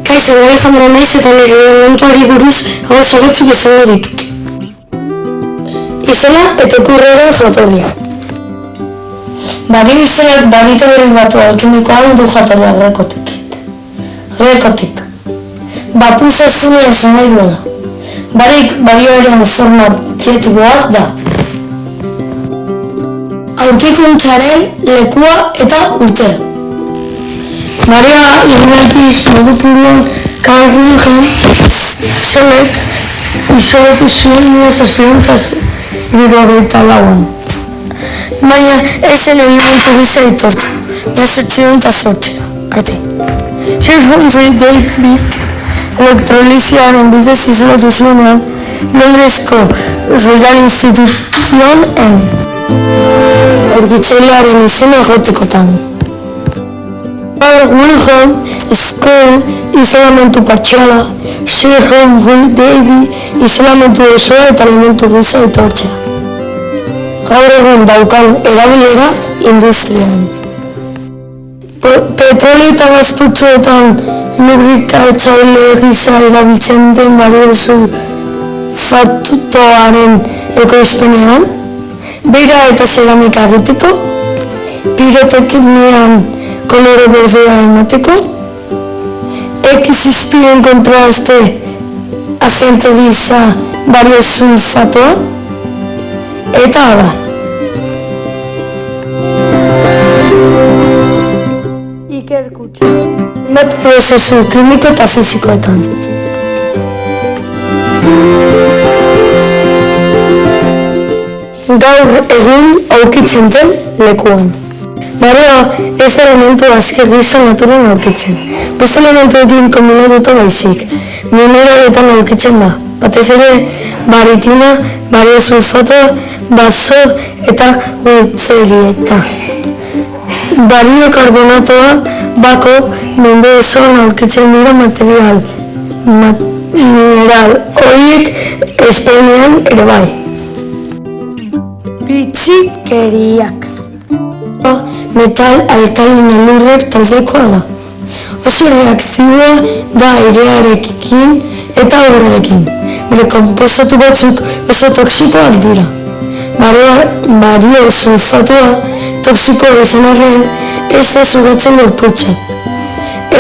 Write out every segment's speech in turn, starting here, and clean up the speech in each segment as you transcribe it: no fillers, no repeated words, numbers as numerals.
Kaixo, Alejandro naiz eta nire kontuari buruz gauza batzuk esango ditut. Izena eta ikurraren jatorria. Badu izenak badituen datu alkimikoan du jatorria grekotik. Bapuztasuna esan nahi duena. Barik balioaren forma objektiboa da. Aurkikuntzaren lekua eta urtea. Maria Ignatius Modupuruan Karlgrugen Zenek izoratu zuen 1784an. Baina ezen eman jarri zaitu, 1708 arte. Sir Humphrey Davy elektroliziaren bidez isolatu zuenean Londresko Royal Institution aurkitzailearen izena gotikotan. Carl Wilhelm Schoen isolamentu partziala, Sir Humphrey Davy isolamentu osoa eta alimentu gisa etortzea. Gaur egun daukan erabilera industrian. Petrolio eta gas putzuetan lubrikatzaile gisa erabiltzen den biosulfatoaren ekoizpenean, bira eta zeramika egiteko, pirotokinian kolore berdea emateko, X-zazpiren kontraste agente gisa biosulfatoa, eta abar. Ikerkutza. Bat prozesu kimiko eta fisikoetan. Gaur egun aurkitzen den lekuan. Barua ez elementu azker gisa naturan aurkitzen. Beste elementuekin kombinatuta baizik. Mineraletan aurkitzen da. Batez ere baritina, biosulfatoa, baso eta glutzerieta. Bariokarbonatoa bako mundu osoan aurkitzen dira mineral horiek Espainian ere bai. Bitxikeriak. Metal alkalino lurrer taldekoa da. Oso reaktiboa da airearekin eta urarekin. Bere konposatu batzuk oso toxikoak dira. Biosulfatoa toxikoa izan arren ez da zugatzen gorputzen.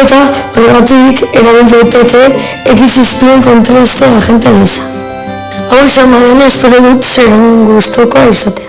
Eta horregatik erabil daiteke X-zazpien kontraste agente gisa. Hau izan badena espero dut zen gustukoa izatea.